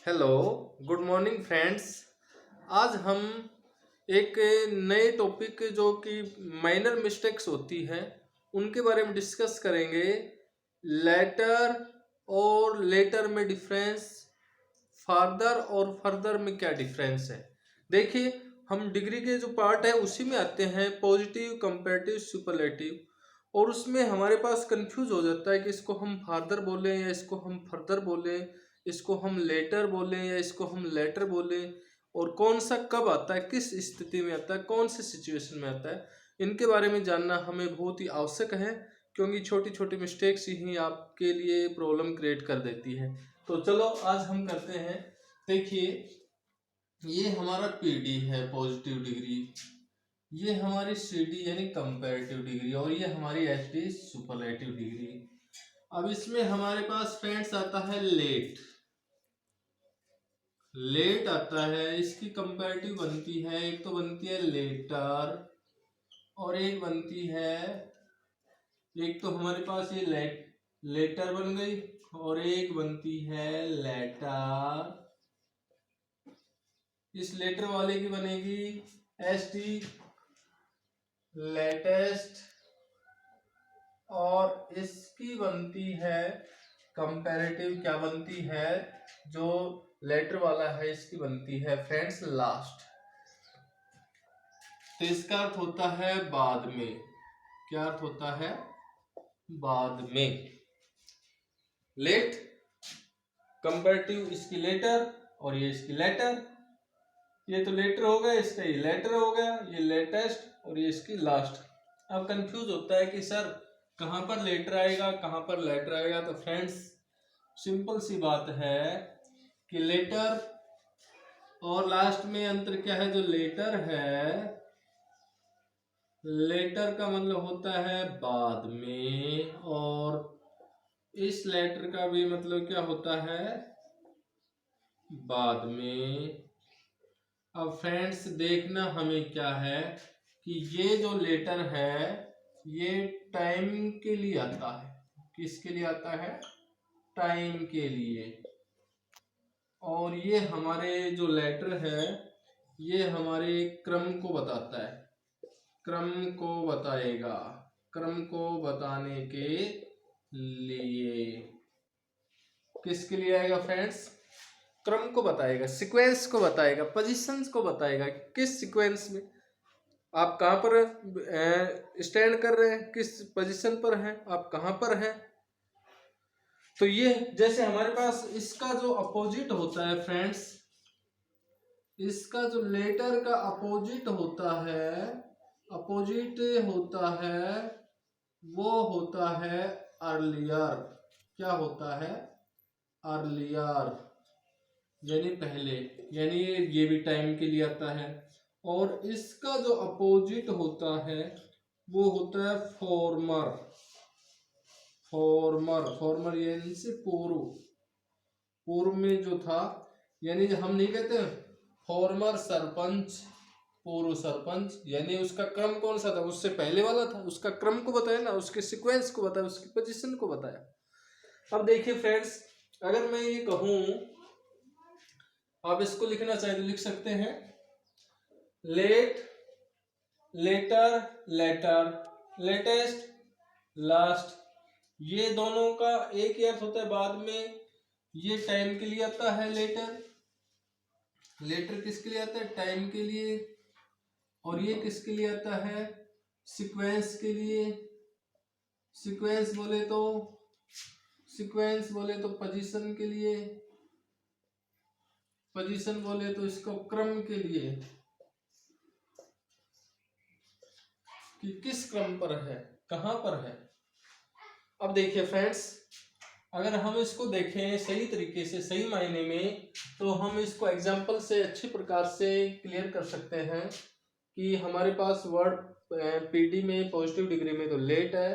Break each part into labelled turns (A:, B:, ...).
A: Hello, good morning friends. आज हम एक नए टॉपिक जो कि माइनर मिस्टेक्स होती हैं उनके बारे में डिस्कस करेंगे। लेटर और लेटर में डिफरेंस, फादर और फर्दर में क्या डिफरेंस है। देखिए, हम डिग्री के जो पार्ट है उसी में आते हैं पॉजिटिव, कंपैरेटिव, सुपरलेटिव, और उसमें हमारे पास कंफ्यूज हो जाता है कि इसको हम फादर बोलें या इसको हम फर्दर बोलें, इसको हम लेटर बोलें या इसको हम लेटर बोलें, और कौन सा कब आता है, किस स्थिति में आता है, कौन से सिचुएशन में आता है। इनके बारे में जानना हमें बहुत ही आवश्यक है, क्योंकि छोटी छोटी मिस्टेक्स ही आपके लिए प्रॉब्लम क्रिएट कर देती है। तो चलो आज हम करते हैं। देखिए, ये हमारा पीडी है पॉजिटिव डिग्री, ये हमारी सीडी यानी कंपैरेटिव डिग्री, और ये हमारी एचडी सुपरलेटिव डिग्री। अब इसमें हमारे पास फ्रेंड्स आता है लेट। लेट आता है, इसकी कंपैरेटिव बनती है, एक तो बनती है लेटर और एक बनती है, एक तो हमारे पास ये लेटर बन गई और एक बनती है लेटर। इस लेटर वाले की बनेगी एस टी लेटेस्ट, और इसकी बनती है कंपैरेटिव। क्या बनती है? जो लेटर वाला है इसकी बनती है फ्रेंड्स लास्ट। तो इसका अर्थ होता है बाद में। क्या अर्थ होता है? बाद में। लेट, कंपैरेटिव इसकी लेटर और ये इसकी लेटर। ये तो लेटर हो गया, इसका ये लेटर हो गया, ये लेटेस्ट और ये इसकी लास्ट। अब कंफ्यूज होता है कि सर कहां पर लेटर आएगा, कहां पर लेटर आएगा। तो फ्रेंड्स सिंपल सी बात है कि लेटर और लास्ट में अंतर क्या है। जो लेटर है, लेटर का मतलब होता है बाद में, और इस लेटर का भी मतलब क्या होता है? बाद में। अब फ्रेंड्स देखना हमें क्या है कि ये जो लेटर है ये टाइम के लिए आता है। किसके लिए आता है? टाइम के लिए। और ये हमारे जो लेटर है ये हमारे क्रम को बताता है, क्रम को बताएगा, क्रम को बताने के लिए। किसके लिए आएगा फ्रेंड्स? क्रम को बताएगा, सीक्वेंस को बताएगा, पोजीशंस को बताएगा। किस सीक्वेंस में आप कहां पर स्टैंड कर रहे हैं, किस पोजीशन पर हैं, आप कहां पर हैं। तो ये जैसे हमारे पास इसका जो अपोजिट होता है फ्रेंड्स, इसका जो लेटर का अपोजिट होता है, अपोजिट होता है, वो होता है अर्लियर। क्या होता है? अर्लियर यानी पहले, यानी ये भी टाइम के लिए आता है। और इसका जो अपोजिट होता है वो होता है फॉर्मर। फॉर्मर, फॉर्मर यानी से पूर्व। पूर्व में जो था, यानी हम नहीं कहते फॉर्मर सरपंच, पूर्व सरपंच, यानी उसका क्रम कौन सा था? उससे पहले वाला था। उसका क्रम को बताया ना, उसके सीक्वेंस को बताया, उसकी पोजीशन को बताया। अब देखिए फ्रेंड्स, अगर मैं ये कहूं, आप इसको लिखना चाहे तो लिख सकते हैं late, later, later, latest, last. ये दोनों का एक ही अर्थ होता है बाद में। ये टाइम के लिए आता है लेटर, लेटर किसके लिए आता है? टाइम के लिए। और ये किसके लिए आता है? सीक्वेंस के लिए। सीक्वेंस बोले तो, सीक्वेंस बोले तो पोजीशन के लिए, पोजीशन बोले तो इसको क्रम के लिए, कि किस क्रम पर है, कहां पर है। अब देखिए फ्रेंड्स, अगर हम इसको देखें सही तरीके से, सही मायने में, तो हम इसको एग्जाम्पल से अच्छी प्रकार से क्लियर कर सकते हैं कि हमारे पास वर्ड पीडी में पॉजिटिव डिग्री में तो लेट है,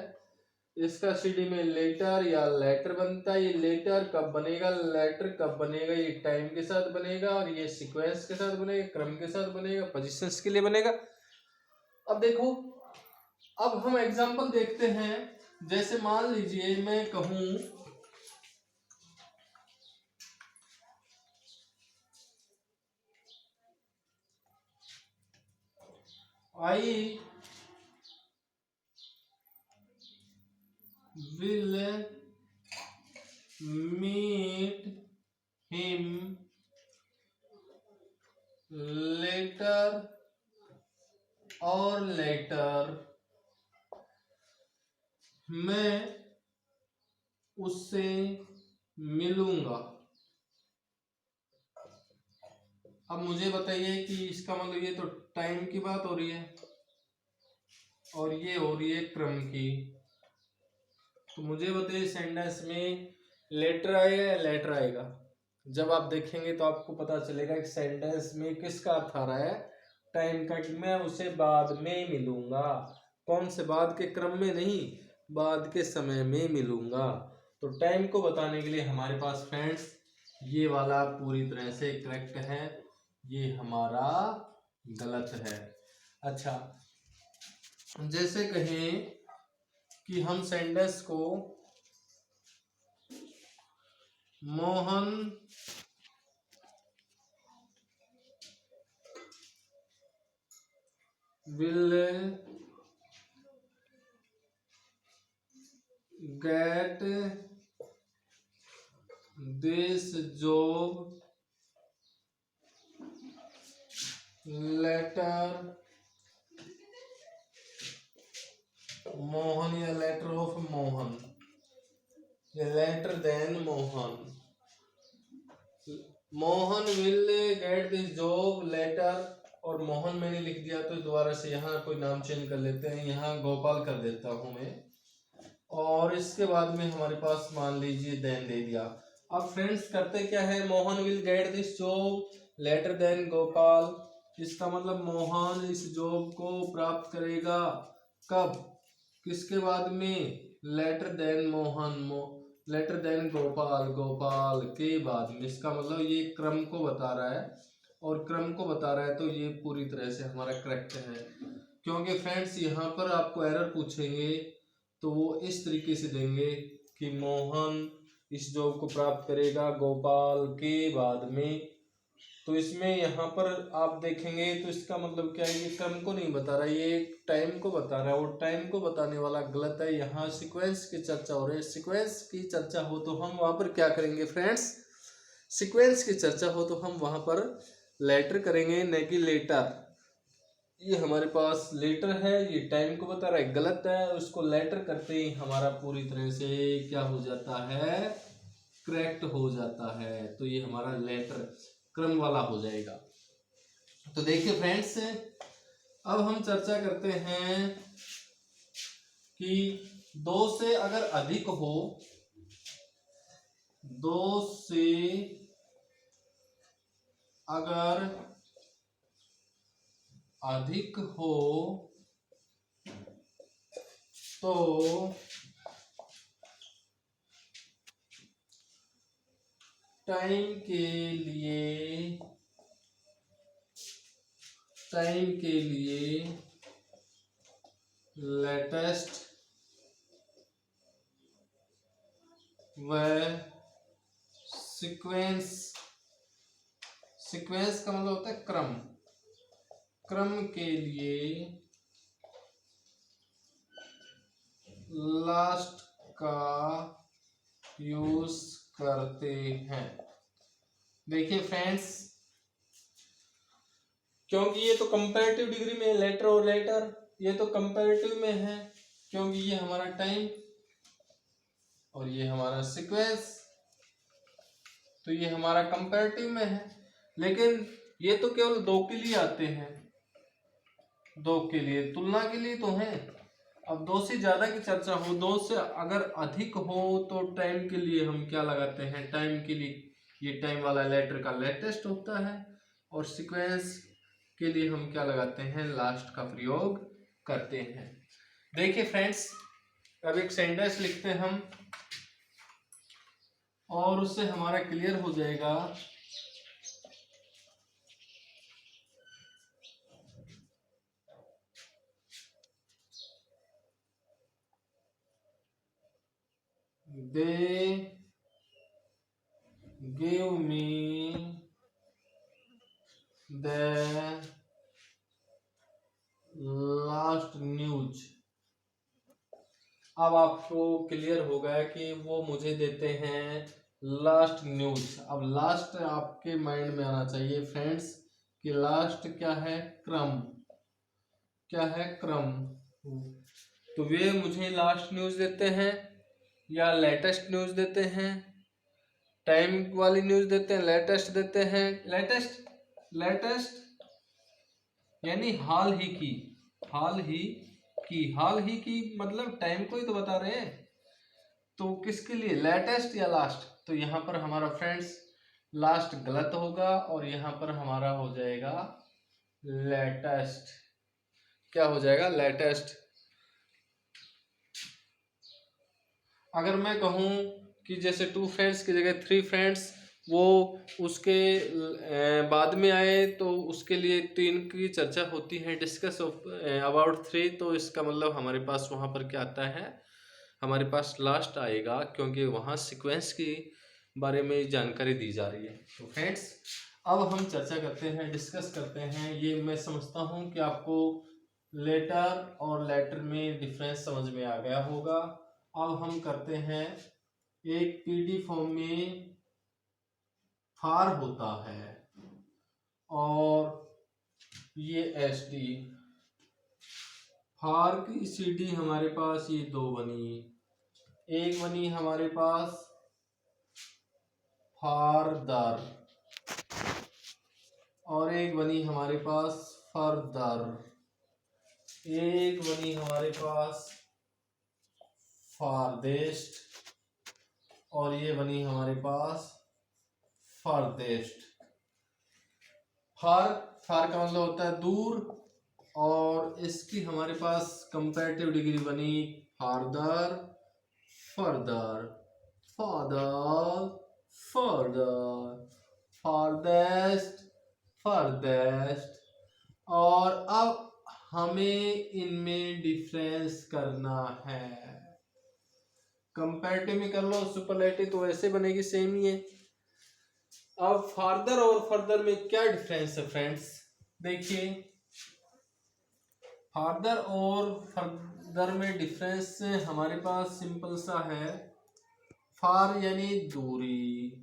A: इसका सीडी में लेटर या लेटर बनता है। ये लेटर कब बनेगा, लेटर कब बनेगा? ये टाइम के साथ बनेगा, और ये सीक्वेंस के साथ बनेगा, क्रम के साथ बनेगा, पोजीशंस के लिए बनेगा। अब देखो, अब हम एग्जाम्पल देखते हैं। जैसे मान लीजिए मैं कहूं I will meet him later or later, मैं उससे मिलूंगा। अब मुझे बताइए कि इसका मतलब ये तो टाइम की बात हो रही है और ये हो रही है क्रम की। तो मुझे बताइए सेंटेंस में लेटर आएगा या लेटर आएगा? जब आप देखेंगे तो आपको पता चलेगा कि सेंटेंस में किसका अर्थ आ रहा है, टाइम का, कि मैं उसे बाद में मिलूंगा। कौन से बाद के क्रम में नहीं, बाद के समय में मिलूंगा। तो टाइम को बताने के लिए हमारे पास फ्रेंड्स ये वाला पूरी तरह से करेक्ट है, ये हमारा गलत है। अच्छा, जैसे कहें कि हम सेंटेंस को Mohan will get this job letter Mohan या लेटर ऑफ मोहन या later than Mohan. Mohan will get this job later, और मोहन मैंने लिख दिया तो दोबारा से यहाँ कोई नाम चेंज कर लेते हैं, यहाँ गोपाल कर देता हूँ मैं, और इसके बाद में हमारे पास मान लीजिए देन दे दिया। अब फ्रेंड्स करते क्या है, Mohan will get this job later than Gopal, इसका मतलब मोहन इस जॉब को प्राप्त करेगा कब, किसके बाद में, later than Mohan, later than Gopal, Gopal के बाद में। इसका मतलब ये क्रम को बता रहा है, और क्रम को बता रहा है तो ये पूरी तरह से हमारा करेक्ट है। क्योंकि फ्रेंड्स यहाँ पर आपको एरर पूछेंगे तो वो इस तरीके से देंगे कि मोहन इस जॉब को प्राप्त करेगा गोपाल के बाद में। तो इसमें यहाँ पर आप देखेंगे तो इसका मतलब क्या है, ये क्रम को नहीं बता रहा, ये टाइम को बता रहा है, और टाइम को बताने वाला गलत है। यहाँ सीक्वेंस की चर्चा हो रही है, सीक्वेंस की चर्चा हो तो हम वहाँ पर क्या करेंगे फ्रेंड्स, सीक्वेंस की चर्चा हो तो हम वहाँ पर लेटर करेंगे, न कि लेटर। ये हमारे पास लेटर है, ये टाइम को बता रहा है, गलत है। उसको लेटर करते ही हमारा पूरी तरह से क्या हो जाता है, करेक्ट हो जाता है। तो ये हमारा लेटर क्रम वाला हो जाएगा। तो देखिए फ्रेंड्स, अब हम चर्चा करते हैं कि दो से अगर अधिक हो, दो से अगर अधिक हो तो टाइम के लिए लेटेस्ट व सीक्वेंस, सीक्वेंस का मतलब होता है क्रम, क्रम के लिए लास्ट का यूज करते हैं। देखिए फ्रेंड्स, क्योंकि ये तो कंपैरेटिव डिग्री में लेटर और लेटर, ये तो कंपैरेटिव में है क्योंकि ये हमारा टाइम और ये हमारा सीक्वेंस, तो ये हमारा कंपैरेटिव में है। लेकिन ये तो केवल दो के लिए आते हैं, दो के लिए, तुलना के लिए तो है। अब दो से ज्यादा की चर्चा हो, दो से अगर अधिक हो तो टाइम के लिए हम क्या लगाते हैं, टाइम के लिए ये टाइम वाला लेटर का लेटेस्ट होता है, और सीक्वेंस के लिए हम क्या लगाते हैं, लास्ट का प्रयोग करते हैं। देखिए फ्रेंड्स, अब एक सेंटेंस लिखते हैं हम और उससे हमारा क्लियर हो जाएगा। They give me the आपको क्लियर हो गया कि वो मुझे देते हैं लास्ट न्यूज। अब लास्ट आपके माइंड में आना चाहिए फ्रेंड्स कि लास्ट क्या है, क्रम। क्या है, क्रम। तो वे मुझे लास्ट न्यूज देते हैं या लेटेस्ट न्यूज देते हैं, टाइम वाली न्यूज देते हैं, लेटेस्ट देते हैं। लेटेस्ट यानी हाल ही की, हाल ही की मतलब टाइम को ही तो बता रहे हैं। तो किसके लिए, लेटेस्ट या लास्ट? तो यहाँ पर हमारा फ्रेंड्स लास्ट गलत होगा और यहाँ पर हमारा हो जाएगा लेटेस्ट। क्या हो जाएगा, लेटेस्ट। अगर मैं कहूँ कि जैसे 2 फ्रेंड्स की जगह 3 फ्रेंड्स, वो उसके बाद में आए तो उसके लिए 3 की चर्चा होती है, डिस्कस अबाउट 3। तो इसका मतलब हमारे पास वहाँ पर क्या आता है, हमारे पास लास्ट आएगा, क्योंकि वहाँ सीक्वेंस की बारे में जानकारी दी जा रही है। तो फ्रेंड्स अब हम चर्चा करते हैं, डिस्कस करते हैं। ये मैं समझता हूँ कि आपको लेटर और लेटर में डिफरेंस समझ में आ गया होगा। अब हम करते हैं, एक पीडी फॉर्म में फार होता है और ये एसडी। फार की सीडी हमारे पास ये 2 बनी, एक बनी हमारे पास फारदर और एक बनी हमारे पास फर्दर, एक बनी हमारे पास फारदेस्ट और ये बनी हमारे पास फर्देस्ट। फार का मतलब होता है दूर, और इसकी हमारे पास कंपैरेटिव डिग्री बनी फारदर, further, father, further, farthest, farthest. और अब हमें इनमें डिफरेंस करना है। कंपैरेटिव में कर लो, सुपरलेटिव तो वैसे बनेगी सेम ही है। अब फार्दर और फर्दर में क्या डिफरेंस है फ्रेंड्स, देखिए फार्दर और फर्दर में डिफरेंस हमारे पास सिंपल सा है। फार यानी दूरी,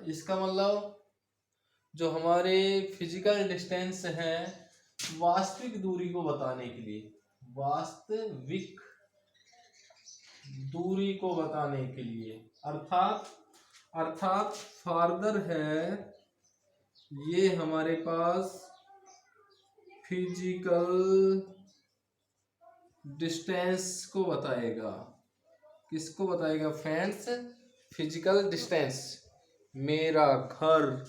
A: इसका मतलब जो हमारे फिजिकल डिस्टेंस है वास्तविक दूरी को बताने के लिए, वास्तविक दूरी को बताने के लिए, अर्थात फार्दर है ये हमारे पास फिजिकल डिस्टेंस को बताएगा। किसको बताएगा फ्रेंड्स, फिजिकल डिस्टेंस। मेरा घर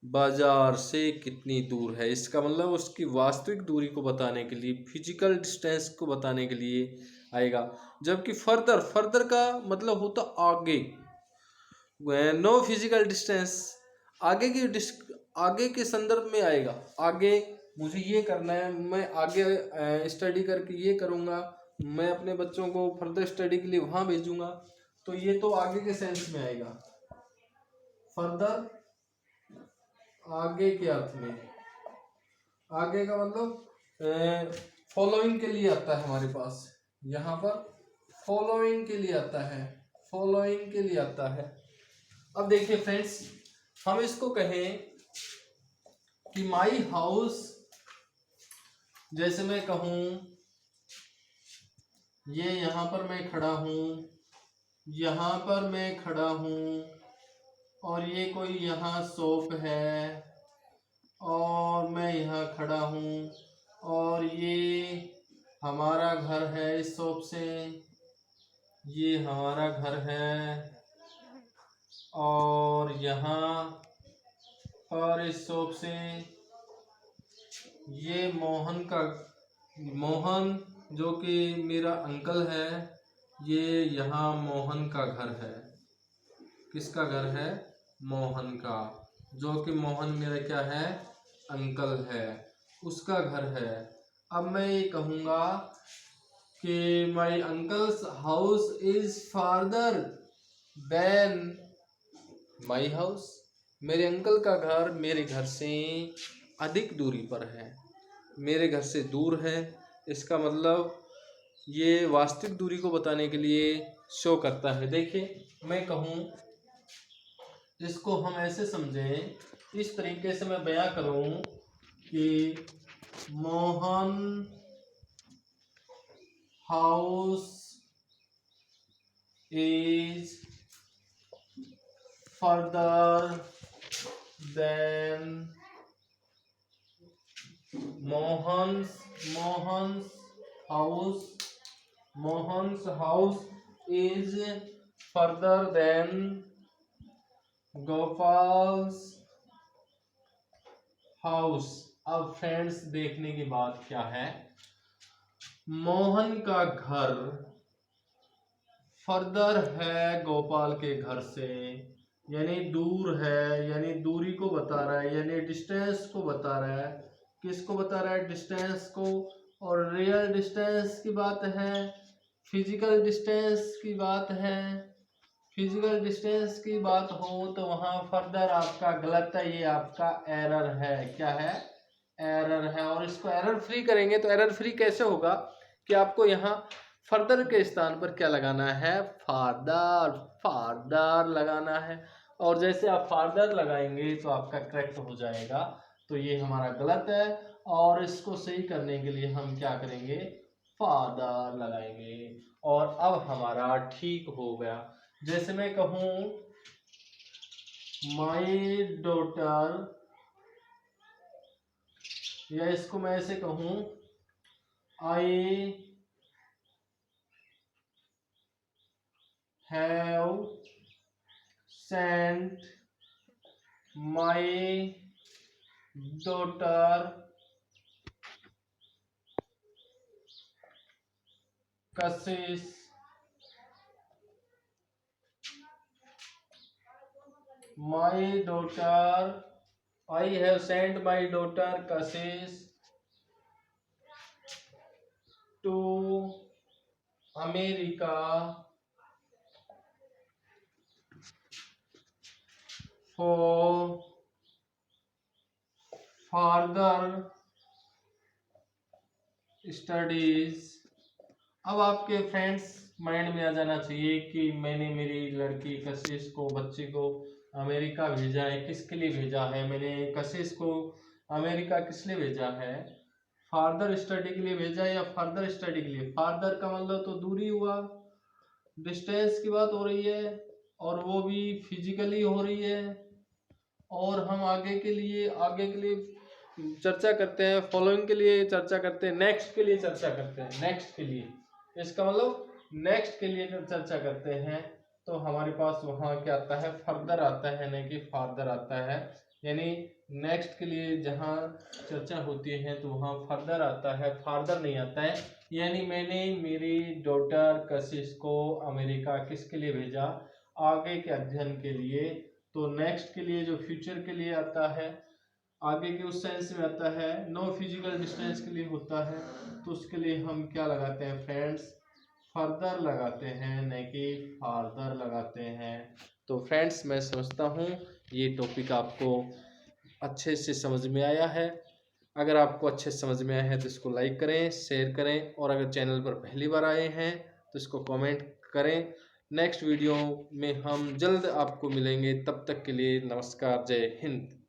A: बाजार से कितनी दूर है, इसका मतलब उसकी वास्तविक दूरी को बताने के लिए, फिजिकल डिस्टेंस को बताने के लिए आएगा। जबकि फर्दर का मतलब होता आगे, नो फिजिकल डिस्टेंस, आगे के संदर्भ में आएगा। आगे मुझे ये करना है, मैं आगे स्टडी करके ये करूँगा, मैं अपने बच्चों को फर्दर स्टडी के लिए वहाँ भेजूंगा, तो ये तो आगे के सेंस में आएगा। फर्दर आगे के अर्थ में, आगे का मतलब फॉलोइंग के लिए आता है हमारे पास, यहाँ पर फॉलोइंग के लिए आता है, फॉलोइंग के लिए आता है। अब देखिए फ्रेंड्स, हम इसको कहें कि माई हाउस, जैसे मैं कहूँ ये यहाँ पर मैं खड़ा हूँ, यहाँ पर मैं खड़ा हूँ, और ये कोई यहाँ शॉप है और मैं यहाँ खड़ा हूँ, और ये हमारा घर है, इस शॉप से ये हमारा घर है, और यहाँ पर इस शॉप से ये मोहन जो कि मेरा अंकल है, ये यहाँ मोहन का घर है। किसका घर है, मोहन का, जो कि मोहन मेरा क्या है, अंकल है, उसका घर है। अब मैं ये कहूँगा कि my uncle's house is farther than my house, मेरे अंकल का घर मेरे घर से अधिक दूरी पर है, मेरे घर से दूर है। इसका मतलब ये वास्तविक दूरी को बताने के लिए शो करता है। देखिए मैं कहूँ, इसको हम ऐसे समझें, इस तरीके से मैं बयां करूं कि Mohan house is further than Mohan's house is further than Gopal's house. अब फ्रेंड्स देखने की बात क्या है, मोहन का घर फर्दर है गोपाल के घर से, यानी दूर है, यानी दूरी को बता रहा है, यानी डिस्टेंस को बता रहा है। किसको बता रहा है? डिस्टेंस को। और रियल डिस्टेंस की बात है, फिजिकल डिस्टेंस की बात है। फिजिकल डिस्टेंस की बात हो तो वहां फर्दर आपका गलत है, ये आपका एरर है। क्या है? एरर है। और इसको एरर फ्री करेंगे तो एरर फ्री कैसे होगा कि आपको यहाँ फर्दर के स्थान पर क्या लगाना है? फार्दर लगाना है। और जैसे आप फार्दर लगाएंगे तो आपका करेक्ट हो जाएगा। तो ये हमारा गलत है, और इसको सही करने के लिए हम क्या करेंगे? फादर लगाएंगे, और अब हमारा ठीक हो गया। जैसे मैं कहूं माई डॉटर, या इसको मैं ऐसे कहूं I have sent my daughter Kashish my daughter, I have sent my daughter Kashish to America for further studies। अब आपके फ्रेंड्स माइंड में आ जाना चाहिए कि मैंने मेरी लड़की कशिश को, बच्ची को अमेरिका भेजा है। किसके लिए भेजा है? मैंने कशिश को अमेरिका किस लिए भेजा है? फार्दर स्टडी के लिए भेजा है, या फर्दर स्टडी के लिए? फार्दर का मतलब तो दूरी हुआ, डिस्टेंस की बात हो रही है, और वो भी फिजिकली हो रही है। और हम आगे के लिए चर्चा करते हैं, फॉलोइंग के लिए चर्चा करते हैं, नेक्स्ट के लिए चर्चा करते हैं। नेक्स्ट के लिए, इसका मतलब नेक्स्ट के लिए चर्चा करते हैं तो हमारे पास वहां क्या आता है? फर्दर आता है, नहीं कि फार्दर आता है। यानी नेक्स्ट के लिए जहां चर्चा होती है तो वहां फर्दर आता है, फार्दर नहीं आता है। यानी मैंने मेरी डॉटर कशिश को अमेरिका किसके लिए भेजा? आगे के अध्ययन के लिए। तो नेक्स्ट के लिए जो फ्यूचर के लिए आता है, आगे के उस सेंस में आता है, नो फिजिकल डिस्टेंस के लिए होता है, तो उसके लिए हम क्या लगाते हैं फ्रेंड्स? फर्दर लगाते हैं, नहीं कि फार्दर लगाते हैं। तो फ्रेंड्स मैं समझता हूँ ये टॉपिक आपको अच्छे से समझ में आया है। अगर आपको अच्छे से समझ में आया है तो इसको लाइक करें, शेयर करें, और अगर चैनल पर पहली बार आए हैं तो इसको कमेंट करें। नेक्स्ट वीडियो में हम जल्द आपको मिलेंगे, तब तक के लिए नमस्कार, जय हिंद।